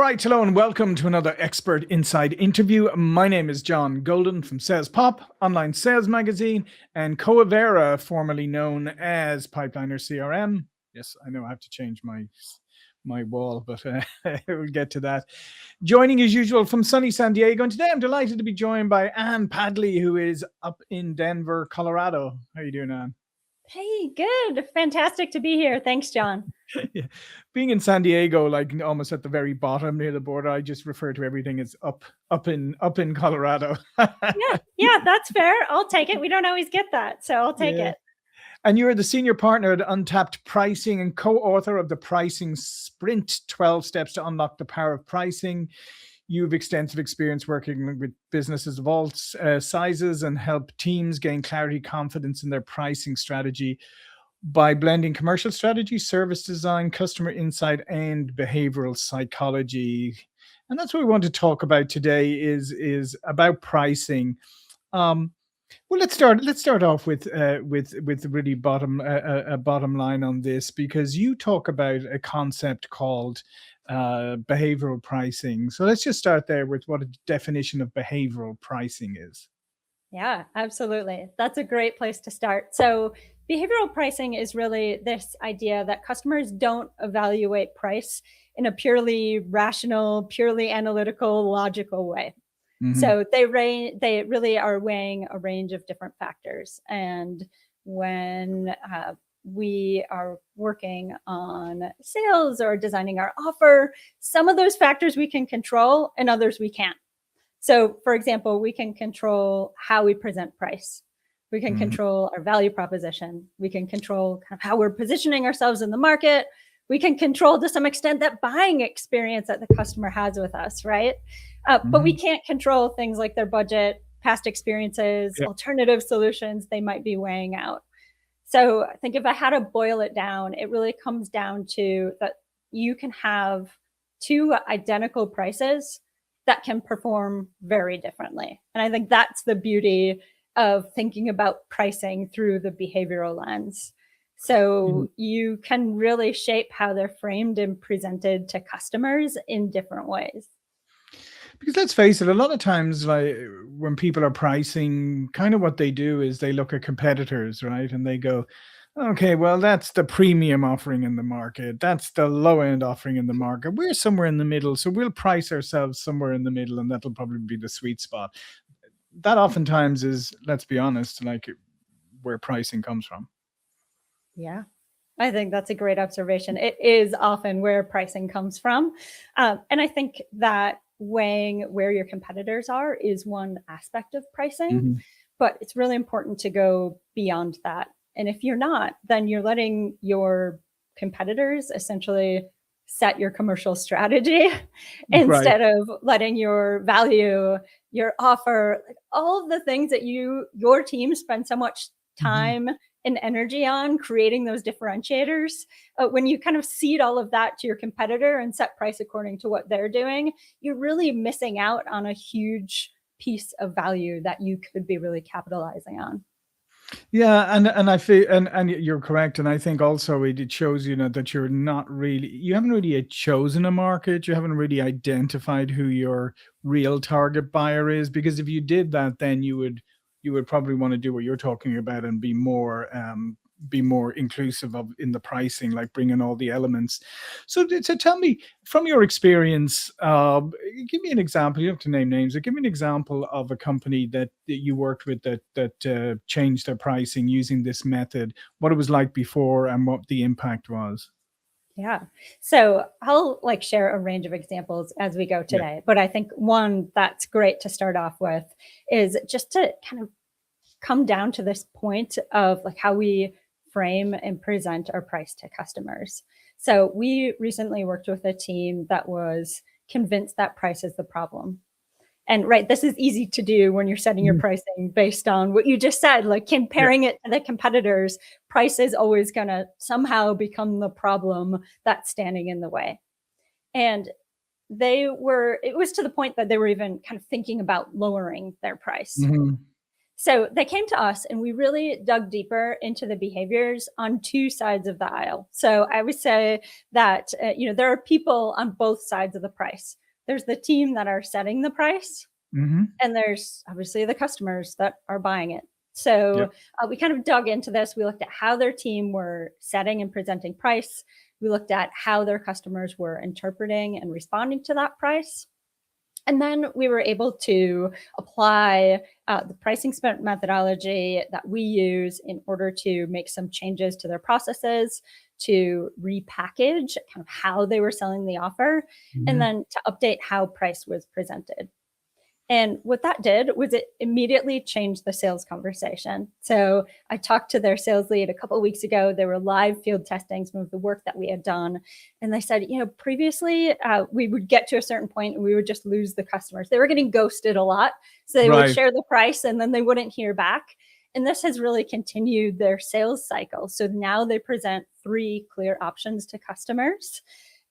right, hello and welcome to another Expert Inside interview. My name is John Golden from SalesPOP, online sales magazine, and Coavera, formerly known as Pipeliner CRM. Yes, I know I have to change my wall, but we'll get to that. Joining as usual from sunny San Diego, and today I'm delighted to be joined by Padley, who is up in Denver, Colorado. How are you doing, Anne? Hey, good. Fantastic to be here. Thanks, John. Yeah. Being in San Diego, like almost at the very bottom near the border, I just refer to everything as up in Colorado. Yeah, that's fair. I'll take it. We don't always get that, so I'll take it. And you're the senior partner at Untapped Pricing and co-author of the Pricing Sprint, 12 Steps to Unlock the Power of Pricing. You've extensive experience working with businesses of all sizes and help teams gain clarity, confidence in their pricing strategy by blending commercial strategy, service design, customer insight, and behavioral psychology. And that's what we want to talk about today is about pricing. Well, let's start off with really bottom line on this, because you talk about a concept called behavioral pricing. So let's just start there with what a definition of behavioral pricing is. Yeah, absolutely. That's a great place to start. So behavioral pricing is really this idea that customers don't evaluate price in a purely rational, purely analytical, logical way. Mhm. So they really are weighing a range of different factors. And when we are working on sales or designing our offer, some of those factors we can control and others we can't. So, for example, we can control how we present price. We can control our value proposition. We can control kind of how we're positioning ourselves in the market. We can control to some extent that buying experience that the customer has with us, right? But we can't control things like their budget, past experiences, alternative solutions they might be weighing out. So I think if I had to boil it down, it really comes down to that you can have two identical prices that can perform very differently. And I think that's the beauty of thinking about pricing through the behavioral lens. So you can really shape how they're framed and presented to customers in different ways. Because let's face it, a lot of times, like when people are pricing, kind of what they do is they look at competitors, right? And they go, okay, well, that's the premium offering in the market. That's the low end offering in the market. We're somewhere in the middle. So we'll price ourselves somewhere in the middle, and that'll probably be the sweet spot. That oftentimes is, let's be honest, like where pricing comes from. Yeah, I think that's a great observation. It is often where pricing comes from. And I think that weighing where your competitors are is one aspect of pricing, but it's really important to go beyond that. And if you're not, then you're letting your competitors essentially set your commercial strategy instead of letting your value, your offer, like all of the things that your team spend so much time and energy on creating those differentiators. When you kind of cede all of that to your competitor and set price according to what they're doing, you're really missing out on a huge piece of value that you could be really capitalizing on. Yeah, and I feel and you're correct, and I think also it shows that you haven't really yet chosen a market, you haven't really identified who your real target buyer is, because if you did that, then you would probably want to do what you're talking about and be more inclusive of in the pricing, like bring in all the elements. So tell me, from your experience, give me an example. You don't have to name names, but give me an example of a company that you worked with that changed their pricing using this method, what it was like before and what the impact was. Yeah. So I'll share a range of examples as we go today, but I think one that's great to start off with is just to kind of come down to this point of how we frame and present our price to customers. So we recently worked with a team that was convinced that price is the problem. And this is easy to do when you're setting your pricing based on what you just said, like comparing it to the competitors. Price is always going to somehow become the problem that's standing in the way. And it was to the point that they were even kind of thinking about lowering their price. So they came to us and we really dug deeper into the behaviors on two sides of the aisle. So I would say that, there are people on both sides of the price. There's the team that are setting the price, Mm-hmm. and there's obviously the customers that are buying it. So we kind of dug into this. We looked at how their team were setting and presenting price. We looked at how their customers were interpreting and responding to that price. And then we were able to apply the pricing sprint methodology that we use in order to make some changes to their processes, to repackage kind of how they were selling the offer, and then to update how price was presented. And what that did was it immediately changed the sales conversation. So I talked to their sales lead a couple of weeks ago. They were live field testing some of the work that we had done. And they said, previously we would get to a certain point and we would just lose the customers. They were getting ghosted a lot. So they would share the price and then they wouldn't hear back. And this has really continued their sales cycle. So now they present 3 clear options to customers.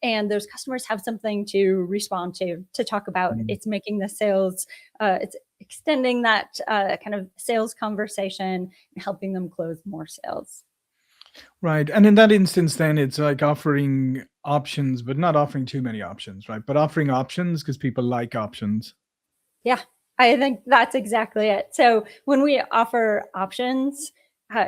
And those customers have something to respond to talk about. It's making the sales, it's extending that kind of sales conversation and helping them close more sales. Right. And in that instance, then it's like offering options, but not offering too many options, right? But offering options because people like options. Yeah, I think that's exactly it. So when we offer options,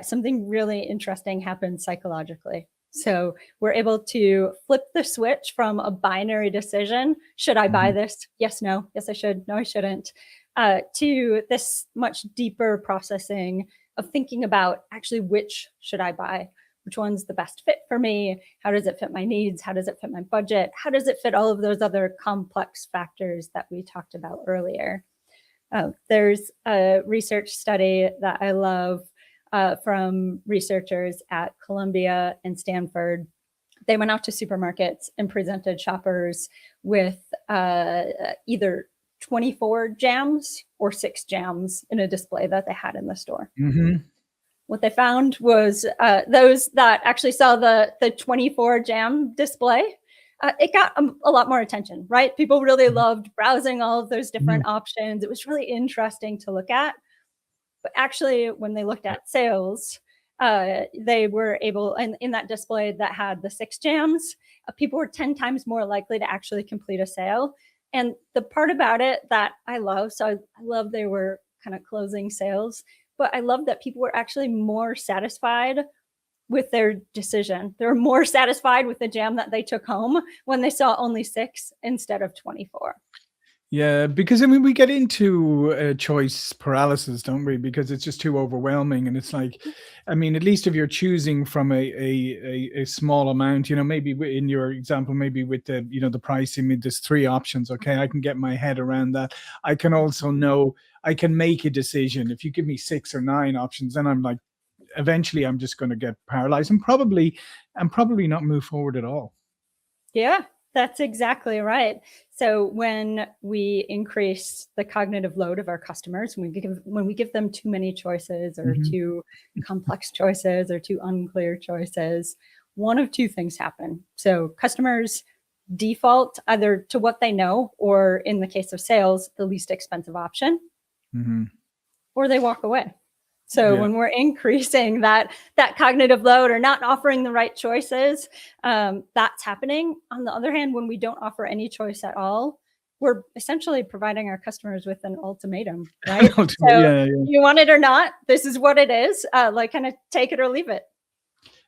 something really interesting happens psychologically. So we're able to flip the switch from a binary decision. Should I buy this? Yes, no. Yes, I should. No, I shouldn't. To this much deeper processing of thinking about actually which should I buy? Which one's the best fit for me? How does it fit my needs? How does it fit my budget? How does it fit all of those other complex factors that we talked about earlier? There's a research study that I love from researchers at Columbia and Stanford. They went out to supermarkets and presented shoppers with either 24 jams or 6 jams in a display that they had in the store. What they found was those that actually saw the 24 jam display, it got a lot more attention, right? People really loved browsing all of those different options. It was really interesting to look at. But actually, when they looked at sales, they were able, and in that display that had the 6 jams, people were 10 times more likely to actually complete a sale. And the part about it that I love, so I love they were kind of closing sales, but I love that people were actually more satisfied with their decision. They were more satisfied with the jam that they took home when they saw only 6 instead of 24. Yeah, because I mean, we get into choice paralysis, don't we? Because it's just too overwhelming, and it's like, I mean, at least if you're choosing from a small amount, maybe in your example, maybe with the the pricing, there's 3 options. Okay, I can get my head around that. I can also know I can make a decision. If you give me 6 or 9 options, then I'm like, eventually, I'm just going to get paralyzed and probably not move forward at all. Yeah. That's exactly right. So when we increase the cognitive load of our customers, when we give them too many choices or too complex choices or too unclear choices, one of 2 things happen. So customers default either to what they know, or in the case of sales, the least expensive option, or they walk away. So when we're increasing that cognitive load or not offering the right choices, that's happening. On the other hand, when we don't offer any choice at all, we're essentially providing our customers with an ultimatum, right? So you want it or not, this is what it is. Kind of take it or leave it.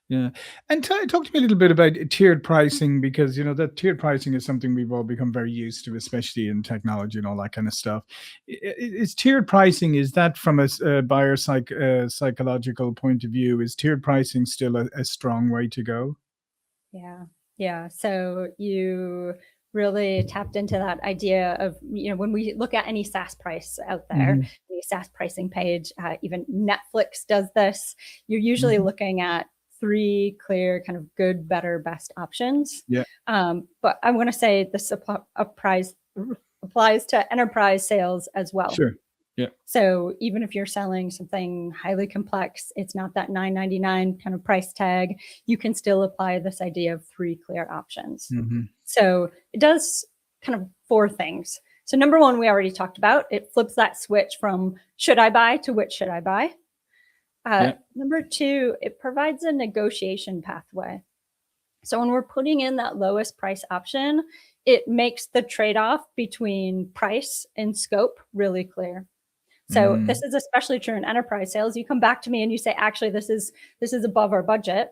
Yeah. And talk to me a little bit about tiered pricing, because, that tiered pricing is something we've all become very used to, especially in technology and all that kind of stuff. Is tiered pricing, is that from a buyer psychological point of view, is tiered pricing still a strong way to go? Yeah. So you really tapped into that idea of, when we look at any SaaS price out there, the SaaS pricing page, even Netflix does this, you're usually looking at 3 clear kind of good, better, best options. But I want to say this applies to enterprise sales as well. Sure. Yeah. So even if you're selling something highly complex, it's not that $9.99 kind of price tag. You can still apply this idea of 3 clear options. So it does kind of 4 things. So number one, we already talked about, it flips that switch from should I buy to which should I buy. Number two, it provides a negotiation pathway. So when we're putting in that lowest price option, it makes the trade-off between price and scope really clear. So this is especially true in enterprise sales. You come back to me and you say, actually, this is above our budget.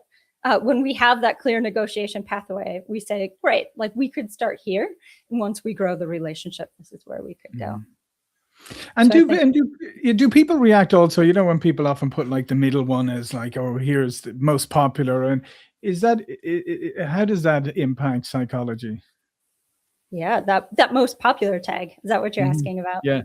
When we have that clear negotiation pathway, we say, great, like we could start here. And once we grow the relationship, this is where we could go. And do people react also, you know, when people often put like the middle one as like, oh, here's the most popular, and is that, how does that impact psychology? Yeah, that most popular tag. Is that what you're asking about? Yeah.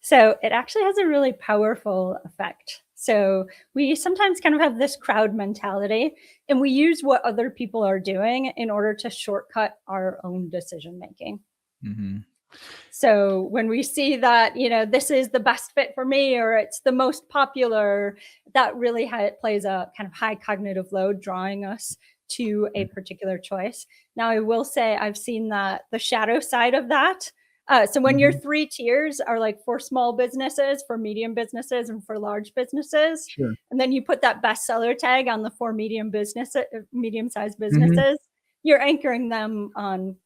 So it actually has a really powerful effect. So we sometimes kind of have this crowd mentality, and we use what other people are doing in order to shortcut our own decision making. So when we see that, you know, this is the best fit for me, or it's the most popular, that really plays a kind of high cognitive load, drawing us to a particular choice. Now, I will say I've seen that the shadow side of that. So when your 3 tiers are like for small businesses, for medium businesses, and for large businesses, and then you put that bestseller tag on the 4 medium-sized businesses, you're anchoring them on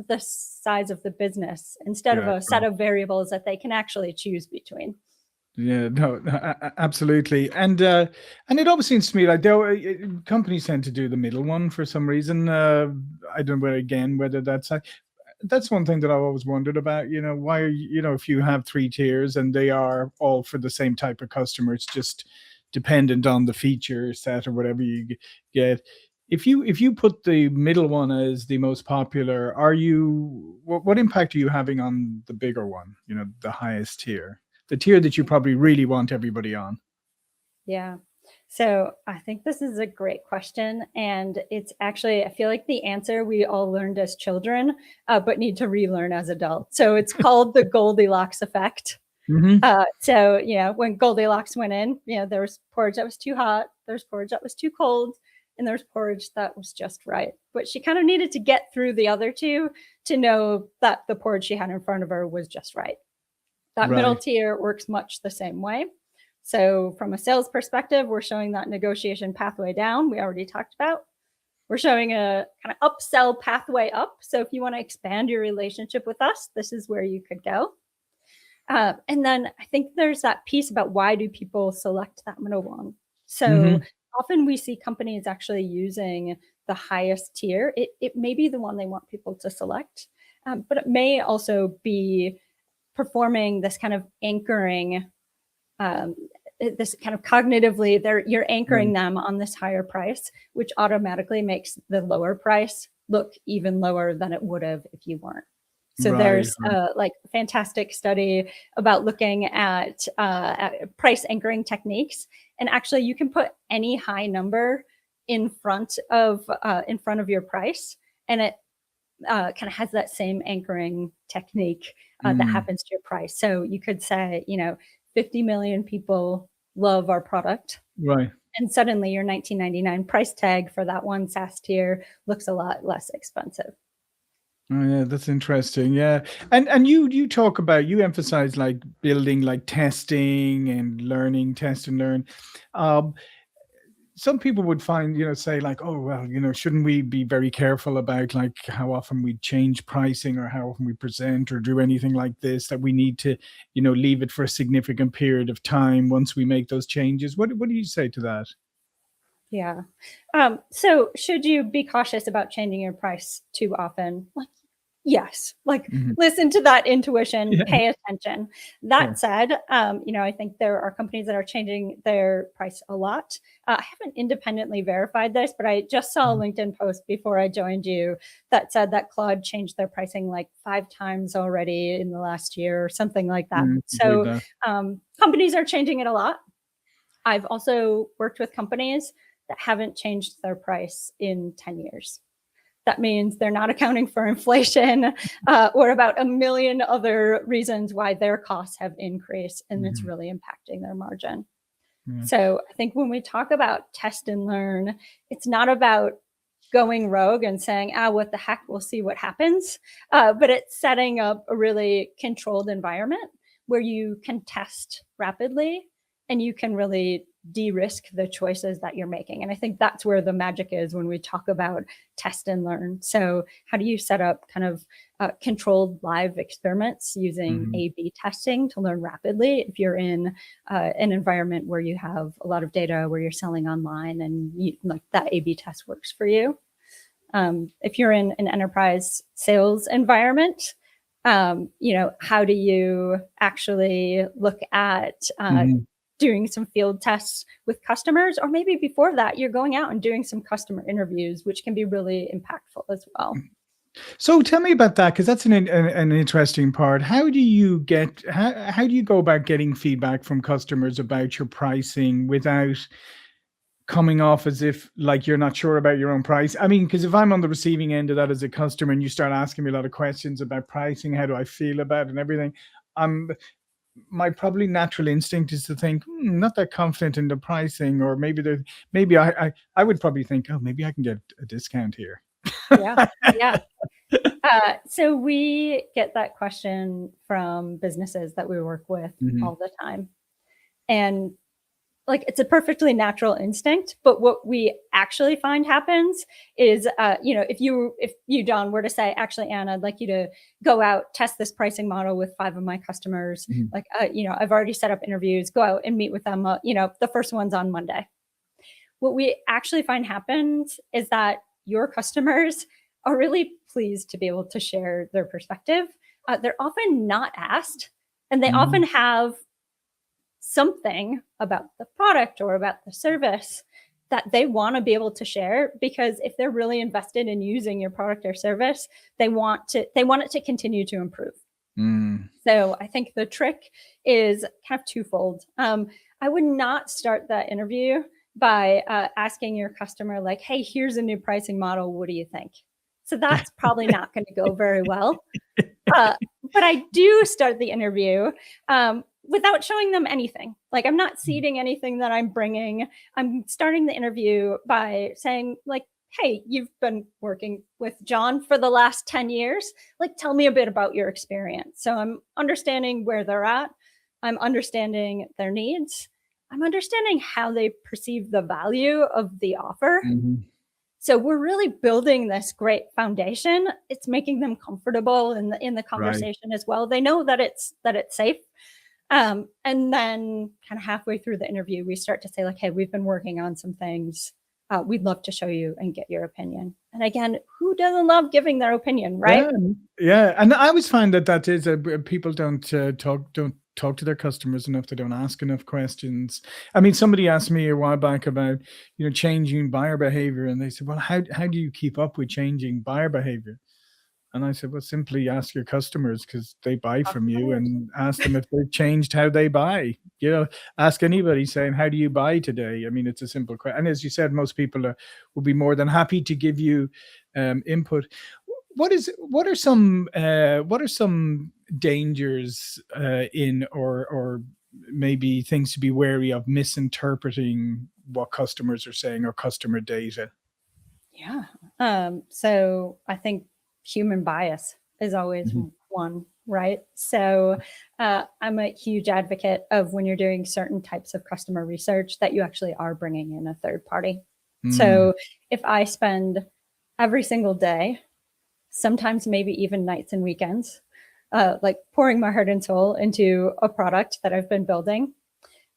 the size of the business instead of a set of variables that they can actually choose between. Yeah, no, absolutely. And it always seems to me like companies tend to do the middle one for some reason. I don't know whether that's one thing that I've always wondered about, you know, why, you know, if you have 3 tiers and they are all for the same type of customer, it's just dependent on the feature set or whatever you get. If you put the middle one as the most popular, what impact are you having on the bigger one, you know, the highest tier, the tier that you probably really want everybody on? Yeah. So I think this is a great question. And it's actually, I feel like the answer we all learned as children, but need to relearn as adults. So it's called the Goldilocks effect. So, you know, when Goldilocks went in, you know, there was porridge that was too hot, there's porridge that was too cold, and there's porridge that was just right. But she kind of needed to get through the other two to know that the porridge she had in front of her was just right. That middle tier works much the same way. So from a sales perspective, we're showing that negotiation pathway down, we already talked about. We're showing a kind of upsell pathway up. So if you want to expand your relationship with us, this is where you could go. And then I think there's that piece about why do people select that middle one? So often we see companies actually using the highest tier. It may be the one they want people to select, but it may also be performing this kind of anchoring, this kind of cognitively, you're anchoring them on this higher price, which automatically makes the lower price look even lower than it would have if you weren't. So there's like a fantastic study about looking at price anchoring techniques, and actually you can put any high number in front of your price, and it kind of has that same anchoring technique that happens to your price. So you could say, you know, 50 million people love our product. Right. And suddenly your $19.99 price tag for that one SaaS tier looks a lot less expensive. Oh yeah, that's interesting. Yeah. And you talk about, you emphasize like building like testing and learning, test and learn. Some people would find, you know, say like, oh, well, you know, shouldn't we be very careful about like how often we change pricing or how often we present or do anything like this, that we need to, you know, leave it for a significant period of time once we make those changes? What do you say to that? Yeah. So should you be cautious about changing your price too often? Like, yes, like listen to that intuition, pay attention. That said, you know, I think there are companies that are changing their price a lot. I haven't independently verified this, but I just saw a LinkedIn post before I joined you that said that Claude changed their pricing like 5 times already in the last year or something like that. So companies are changing it a lot. I've also worked with companies that haven't changed their price in 10 years. That means they're not accounting for inflation or about a million other reasons why their costs have increased, and it's really impacting their margin. So I think when we talk about test and learn, it's not about going rogue and saying, what the heck, we'll see what happens. But it's setting up a really controlled environment where you can test rapidly and you can really de-risk the choices that you're making. And I think that's where the magic is when we talk about test and learn. So how do you set up kind of controlled live experiments using A/B testing to learn rapidly if you're in an environment where you have a lot of data, where you're selling online and like that A/B test works for you. If you're in an enterprise sales environment, how do you actually look at doing some field tests with customers, or maybe before that, you're going out and doing some customer interviews, which can be really impactful as well. So tell me about that, because that's an interesting part. How do you go about getting feedback from customers about your pricing without coming off as if like you're not sure about your own price? I mean, because if I'm on the receiving end of that as a customer and you start asking me a lot of questions about pricing, how do I feel about it and everything, my probably natural instinct is to think, not that confident in the pricing, or maybe I would probably think, oh, maybe I can get a discount here. Yeah. So we get that question from businesses that we work with all the time. And like, it's a perfectly natural instinct, but what we actually find happens is, if you, Don, were to say, actually, Anna, I'd like you to go out, test this pricing model with 5 of my customers. Like, I've already set up interviews, go out and meet with them. The first one's on Monday. What we actually find happens is that your customers are really pleased to be able to share their perspective. They're often not asked, and they often have something about the product or about the service that they want to be able to share, because if they're really invested in using your product or service, they want it to continue to improve. So I think the trick is kind of twofold. I would not start that interview by asking your customer, like, hey, here's a new pricing model, what do you think? So that's probably not going to go very well. But I do start the interview without showing them anything. Like, I'm not seeding anything that I'm bringing. I'm starting the interview by saying, like, hey, you've been working with John for the last 10 years. Like, tell me a bit about your experience. So I'm understanding where they're at. I'm understanding their needs. I'm understanding how they perceive the value of the offer. So we're really building this great foundation. It's making them comfortable in the conversation as well. They know that it's safe. And then kind of halfway through the interview, we start to say, like, hey, we've been working on some things. We'd love to show you and get your opinion. And again, who doesn't love giving their opinion, right? Yeah. And I always find that is people don't talk to their customers enough. They don't ask enough questions. I mean, somebody asked me a while back about, changing buyer behavior. And they said, well, how do you keep up with changing buyer behavior? And I said, well, simply ask your customers, because they buy from you, and ask them if they've changed how they buy. Ask anybody saying, how do you buy today? I mean, it's a simple question. And as you said, most people will be more than happy to give you input. What are some dangers in or maybe things to be wary of misinterpreting what customers are saying or customer data? Yeah. So I think human bias is always one, right? So I'm a huge advocate of, when you're doing certain types of customer research, that you actually are bringing in a third party. So if I spend every single day, sometimes maybe even nights and weekends, like pouring my heart and soul into a product that I've been building,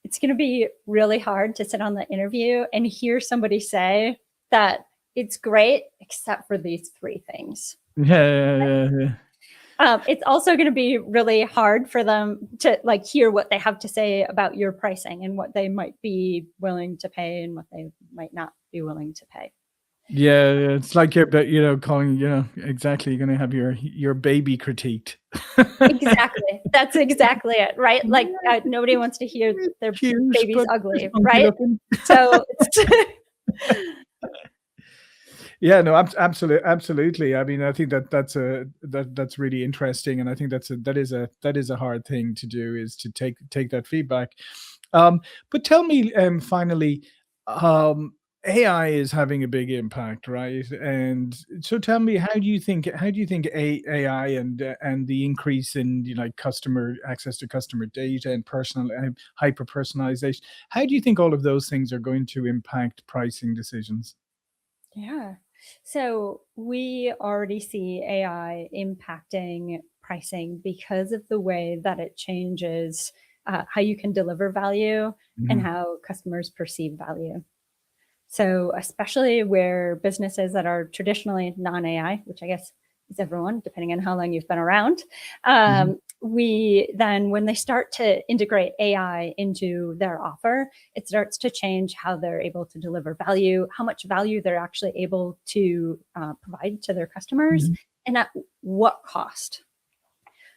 it's going to be really hard to sit on the interview and hear somebody say that it's great, except for these 3 things. Yeah. It's also going to be really hard for them to like hear what they have to say about your pricing and what they might be willing to pay and what they might not be willing to pay. Yeah, it's like you're calling, exactly. You're going to have your baby critiqued. Exactly. That's exactly it, right? Like nobody wants to hear their baby's ugly, right? So yeah, no, absolutely. I mean, I think that's really interesting, and I think that is a hard thing to do, is to take that feedback. But tell me, finally, AI is having a big impact, right? And so tell me, how do you think AI and the increase in, like, customer access to customer data and personal hyper personalization, how do you think all of those things are going to impact pricing decisions? Yeah. So we already see AI impacting pricing because of the way that it changes how you can deliver value and Mhm. how customers perceive value. So, especially where businesses that are traditionally non AI, which I guess is everyone, depending on how long you've been around, Mhm. we then, when they start to integrate AI into their offer, it starts to change how they're able to deliver value, how much value they're actually able to provide to their customers, Mhm. and at what cost.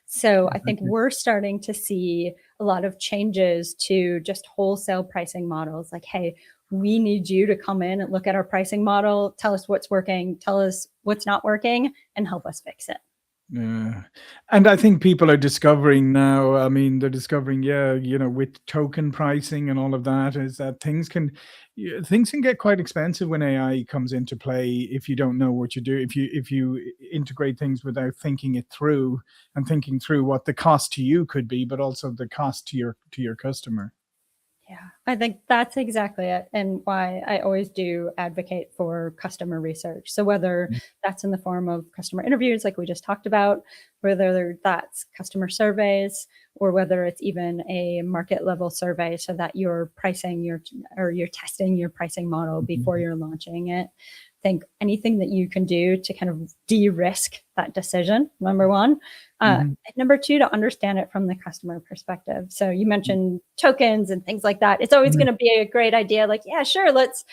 So I think Exactly. we're starting to see a lot of changes to just wholesale pricing models. Like, hey, we need you to come in and look at our pricing model, tell us what's working, tell us what's not working, and help us fix it. Yeah. And I think people are discovering now, I mean, they're discovering, yeah, with token pricing and all of that, is that things can get quite expensive when AI comes into play if you don't know what you do, if you integrate things without thinking it through and thinking through what the cost to you could be, but also the cost to your customer. Yeah, I think that's exactly it. And why I always do advocate for customer research. So, whether that's in the form of customer interviews, like we just talked about, whether that's customer surveys, or whether it's even a market level survey so that you're pricing your or you're testing your pricing model before Mhm. you're launching it. I think anything that you can do to kind of de risk that decision, number one. Mhm. And number two, to understand it from the customer perspective. So you Mhm. mentioned tokens and things like that. It's always Mhm. going to be a great idea. Like, yeah, sure, let's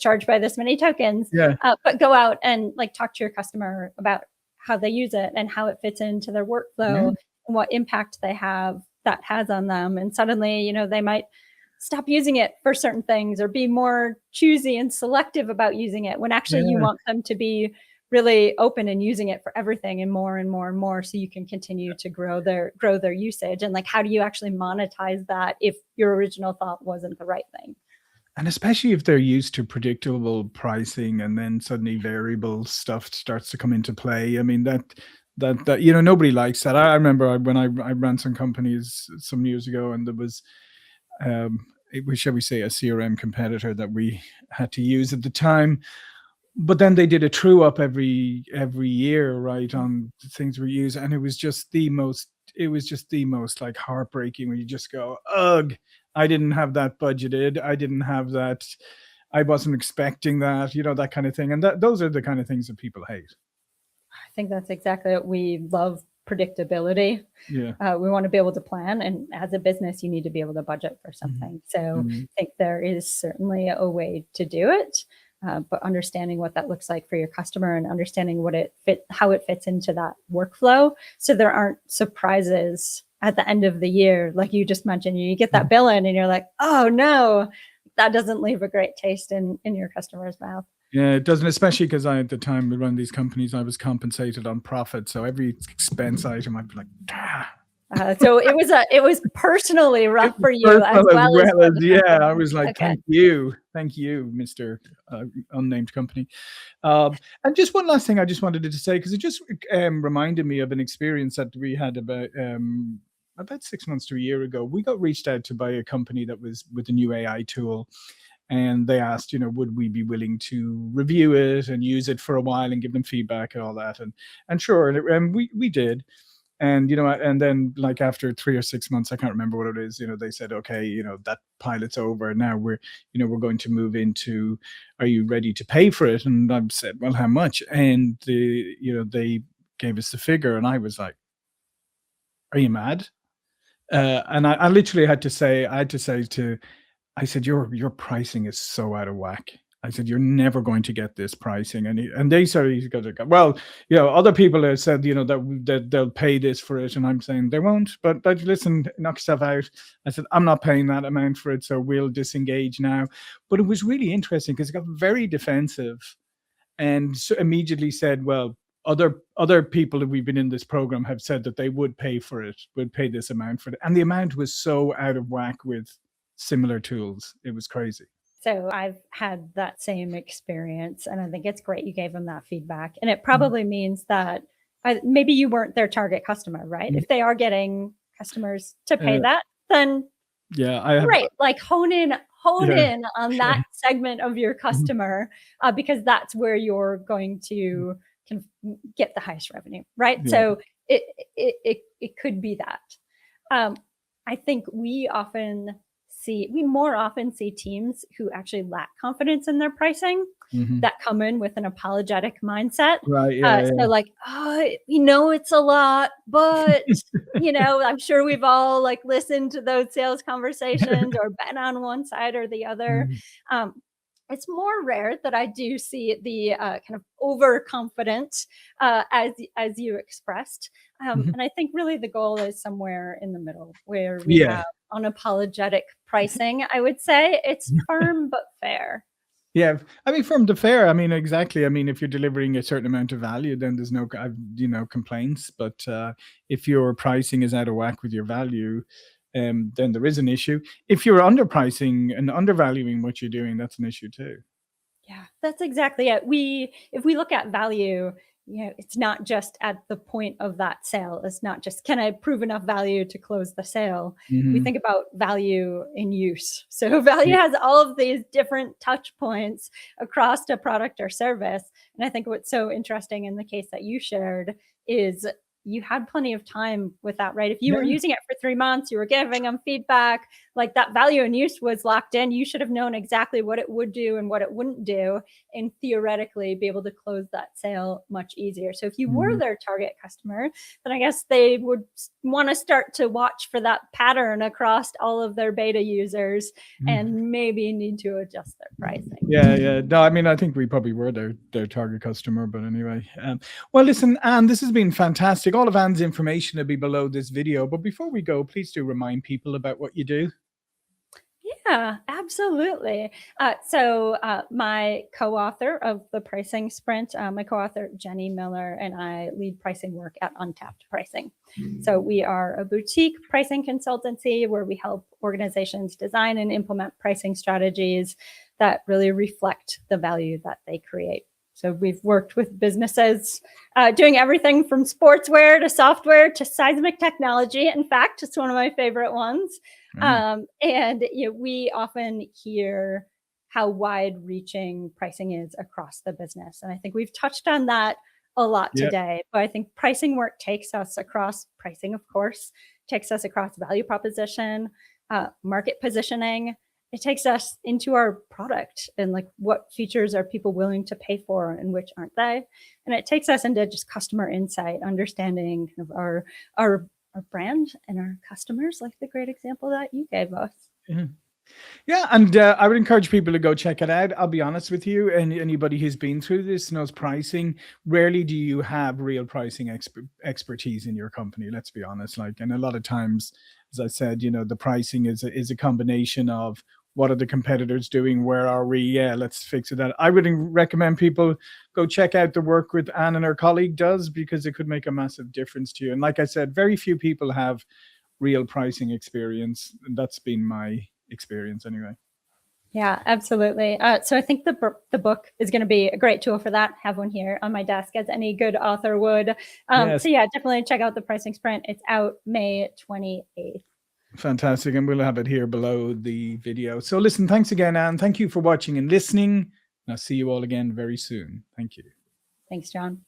charge by this many tokens, Yeah. but go out and like talk to your customer about how they use it and how it fits into their Yeah. workflow and what impact they have that has on them. And suddenly, they might stop using it for certain things or be more choosy and selective about using it when actually you Yeah. want them to be really open and using it for everything and more and more and more so you can continue to grow their usage. And like, how do you actually monetize that if your original thought wasn't the right thing? And especially if they're used to predictable pricing and then suddenly variable stuff starts to come into play. I mean, that nobody likes that. I remember when I ran some companies some years ago, and there was, it was, shall we say, a CRM competitor that we had to use at the time. But then they did a true up every year, right, on the things we use, and it was just the most like heartbreaking when you just go, ugh, I didn't have that budgeted. I didn't have that. I wasn't expecting that, that kind of thing. And those are the kind of things that people hate. I think that's exactly what we love, predictability. Yeah. We want to be able to plan, and as a business, you need to be able to budget for Mhm. something. So Mhm. I think there is certainly a way to do it, but understanding what that looks like for your customer and understanding how it fits into that workflow, so there aren't surprises at the end of the year, like you just mentioned. You get that Mhm. bill in, and you're like, oh no, that doesn't leave a great taste in your customer's mouth. Yeah, it doesn't, especially because I, at the time we run these companies, I was compensated on profit. So every expense item, I'd be like, ah. So it was personally It rough was for you as personal as well as well for as, the yeah, I company. was like, Okay. thank you, Mr. Unnamed company." And just one last thing I just wanted to say, because it just reminded me of an experience that we had about 6 months to a year ago. We got reached out to by a company that was with a new AI tool, and they asked, would we be willing to review it and use it for a while and give them feedback and all that, and sure, and we did. And and then, like, after 3 or 6 months, I can't remember what it is, they said, okay, that pilot's over, now we're going to move into, are you ready to pay for it? And I've said, well, how much? And they gave us the figure, and I was like, are you mad? And I literally had to say to I said, "Your pricing is so out of whack." I said, "You're never going to get this pricing." And they said, "He's got to go, well, other people have said, that they'll pay this for it." And I'm saying they won't. But listen, knock yourself out. I said, "I'm not paying that amount for it, so we'll disengage now." But it was really interesting because it got very defensive, and so immediately said, "Well, other people that we've been in this program have said that they would pay for it, would pay this amount for it," and the amount was so out of whack with similar tools. It was crazy. So I've had that same experience, and I think it's great you gave them that feedback. And it probably means that maybe you weren't their target customer, right? If they are getting customers to pay that, then yeah, I have. Right, like hone in Yeah. on that segment of your customer, because that's where you're going to get the highest revenue, right? Yeah. So it could be that. I think we more often see teams who actually lack confidence in their pricing that come in with an apologetic mindset. Right. Yeah. So like, oh, it's a lot, but I'm sure we've all like listened to those sales conversations or been on one side or the other. It's more rare that I do see the kind of overconfident as you expressed. And I think really the goal is somewhere in the middle where we have unapologetic pricing. I would say it's firm but fair. Yeah, I mean, from the fair, I mean, exactly. I mean, if you're delivering a certain amount of value, then there's no, complaints. But if your pricing is out of whack with your value, then there is an issue. If you're underpricing and undervaluing what you're doing, that's an issue too. Yeah, that's exactly it. If we look at value, it's not just at the point of that sale. It's not just, can I prove enough value to close the sale? We think about value in use. So value has all of these different touch points across a product or service. And I think what's so interesting in the case that you shared is you had plenty of time with that, right? If you were using it for 3 months, you were giving them feedback, like that value and use was locked in. You should have known exactly what it would do and what it wouldn't do, and theoretically be able to close that sale much easier. So if you were their target customer, then I guess they would want to start to watch for that pattern across all of their beta users and maybe need to adjust their pricing. Yeah. No, I mean, I think we probably were their target customer, but anyway. Well, listen, Anne, this has been fantastic. All of Anne's information will be below this video. But before we go, please do remind people about what you do. Yeah, absolutely. So my co-author of the pricing sprint, my co-author Jenny Miller, and I lead pricing work at Untapped Pricing. So we are a boutique pricing consultancy where we help organizations design and implement pricing strategies that really reflect the value that they create. So we've worked with businesses doing everything from sportswear to software to seismic technology. In fact, it's one of my favorite ones. And we often hear how wide-reaching pricing is across the business. And I think we've touched on that a lot today. But I think pricing work takes us across pricing, of course, takes us across value proposition, market positioning. It takes us into our product and like what features are people willing to pay for and which aren't they. And it takes us into just customer insight, understanding kind of our brand and our customers, like the great example that you gave us. Yeah, and I would encourage people to go check it out. I'll be honest with you, and anybody who's been through this knows pricing. Rarely do you have real pricing expertise in your company. Let's be honest. And a lot of times, as I said, the pricing is a combination of what are the competitors doing, where are we? Yeah, let's fix it. I would recommend people go check out the work with Anne and her colleague does, because it could make a massive difference to you. And like I said, very few people have real pricing experience, and that's been my experience anyway. Yeah, absolutely. So I think the book is going to be a great tool for that. Have one here on my desk, as any good author would. So yeah, definitely check out the pricing sprint. It's out May 28th. Fantastic. And we'll have it here below the video. So listen, thanks again, Anne. Thank you for watching and listening. And I'll see you all again very soon. Thank you. Thanks, John.